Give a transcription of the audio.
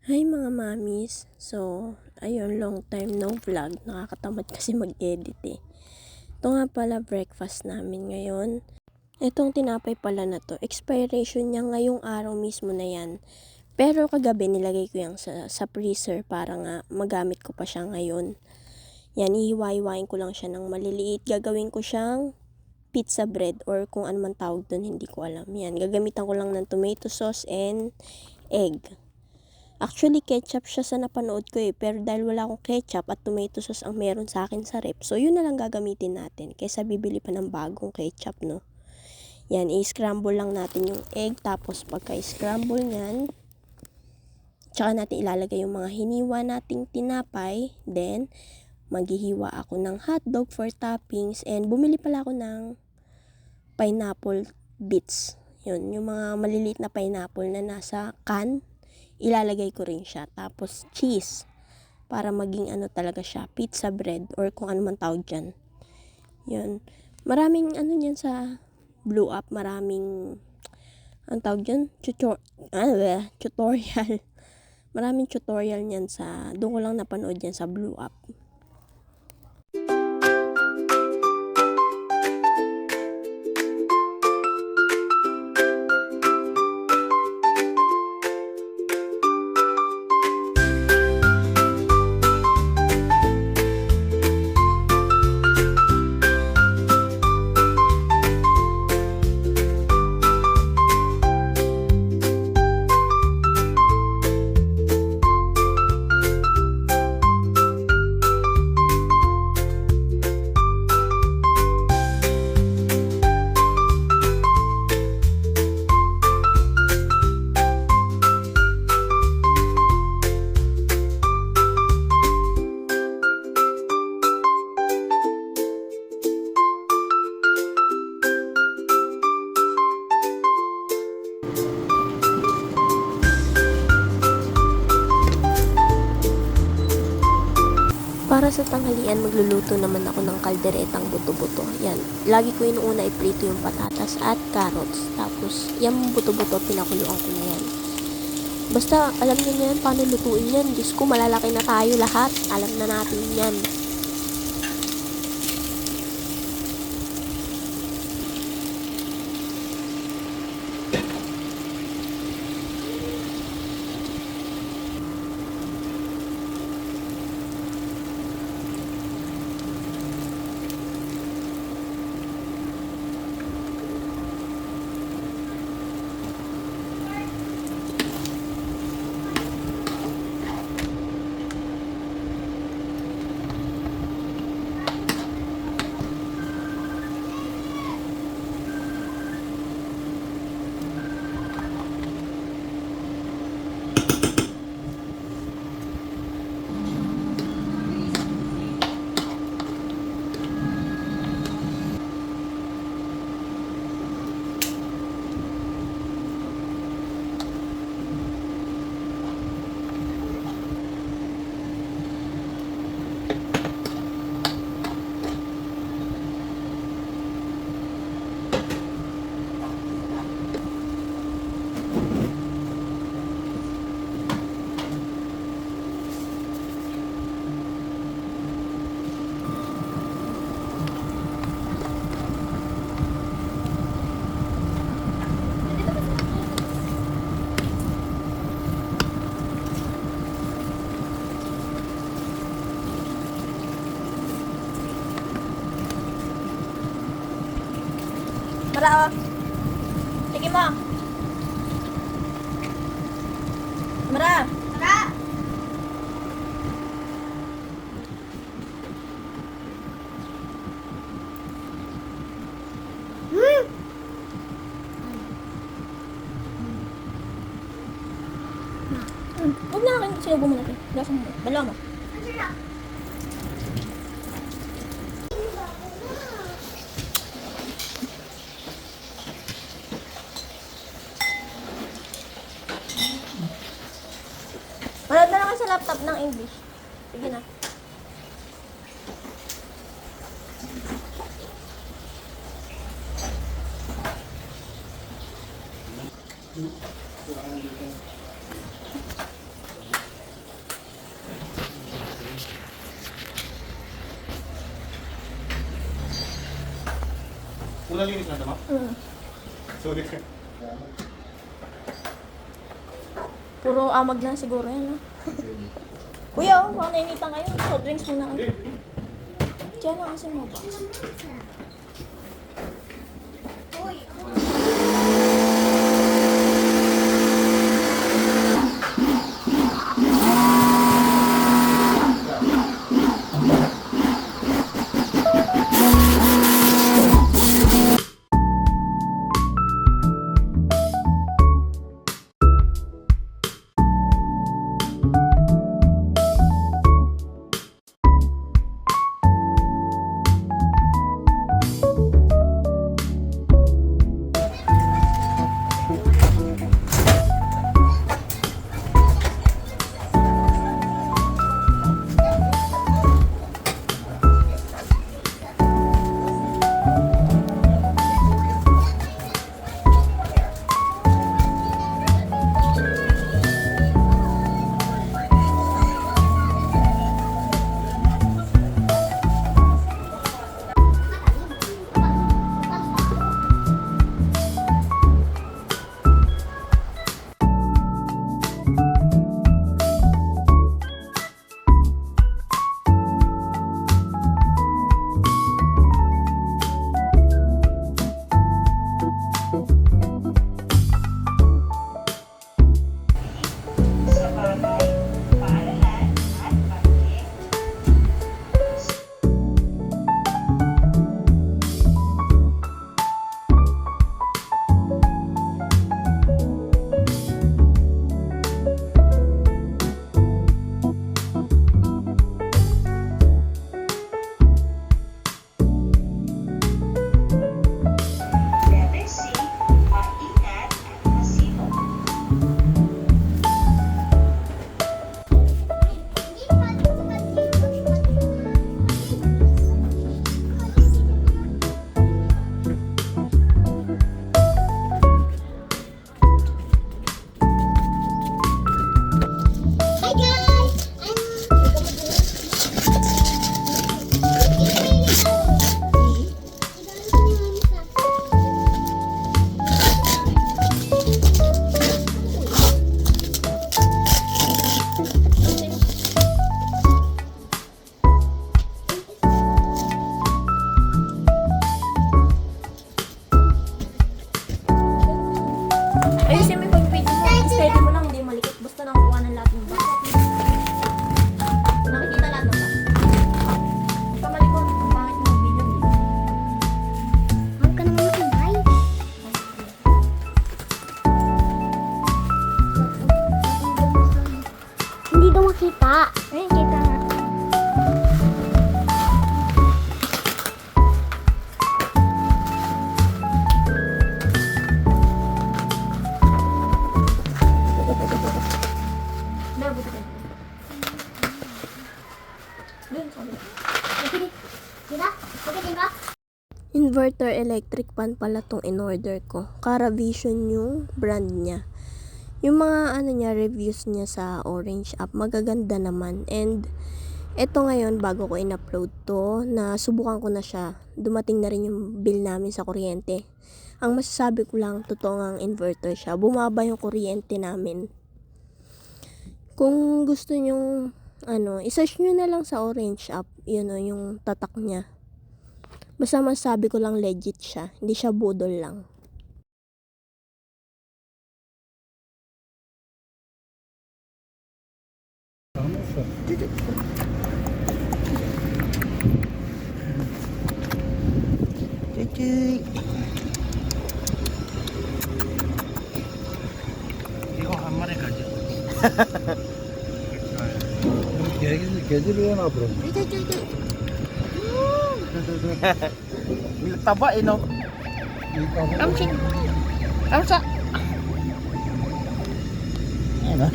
Hi mga mamis. So, ayun, long time no vlog. Nakakatamad kasi mag-edit eh. Ito nga pala breakfast namin ngayon. Itong tinapay pala na to, expiration niya ngayong araw mismo na yan. Pero kagabi nilagay ko yan sa freezer para nga magamit ko pa siya ngayon. Yan, ihiwa-hiwain ko lang siya ng maliliit. Gagawin ko siyang pizza bread or kung ano man tawag doon, hindi ko alam. Yan, gagamitan ko lang ng tomato sauce and egg. Actually, ketchup siya sa napanood ko eh. Pero dahil wala akong ketchup at tomato sauce ang meron sa akin sa rep. So, yun na lang gagamitin natin. Kaysa bibili pa ng bagong ketchup, no? Yan, i-scramble lang natin yung egg. Tapos, pagka-scramble nyan, tsaka natin ilalagay yung mga hiniwa nating tinapay. Then, maghihiwa ako ng hotdog for toppings. And, bumili pala ako ng pineapple bits. Yun, yung mga maliliit na pineapple na nasa can. Ilalagay ko rin siya. Tapos, cheese. Para maging ano talaga siya, pizza bread or kung ano man tawag dyan. Yun. Maraming ano dyan sa Blue Up. Maraming, ang tawag dyan? Tutorial. Maraming tutorial niyan sa, doon ko lang napanood yan sa Blue Up. Para sa tanghalian, magluluto naman ako ng kalderetang buto-buto. Yan. Lagi ko inuuna iprito yung patatas at carrots. Tapos, yung buto-buto, pinakuluan ko na yan. Basta, alam niyo na yan, paano lutuin yan. Diyos ko, malalaki na tayo lahat. Alam na natin yan. Mara, oh. Sige mo. Mara. Mara. Huwag na akin. Sinubo mo natin. Dalawa mo. Manood na lang sa laptop ng English. Sige na. Nalinis na ito, ma'am? Sorry. Puro amag lang siguro yan, no? Kuya, oh, baka nainitan kayo. Soft drinks muna kayo. Diyan na kasi mo ba? Letter C, maingat at masipag. Hi guys! Ayusin mo yung pag-video mo. Steady mo lang, hindi malikot. Basta nakakuha ng lahat ng bata. Nakikita lahat ng bata. Huwag ka malikot. Ang pangit mo mag-video. Huwag ka naman makamay. Hindi daw makita. Ayun, kita nga. Dahil buti ka. Doon, sabi. Kita? Okay din ba? Inverter electric pan pala tong in-order ko. Caravision yung brand niya. Yung mga ano niya, reviews niya sa Orange app, magaganda naman. And eto ngayon, bago ko in-upload to, na subukan ko na siya. Dumating na rin yung bill namin sa kuryente. Ang masasabi ko lang, totoo ngang inverter siya. Bumaba yung kuryente namin. Kung gusto nyong, isearch nyo na lang sa Orange app, yun o, yung tatak niya. Basta masabi ko lang legit siya. Hindi siya budol lang. Chichi. 이거 한 마리 가져. 개질이야 나 bro. Taba eh no. Amsin. Amsa. Ano?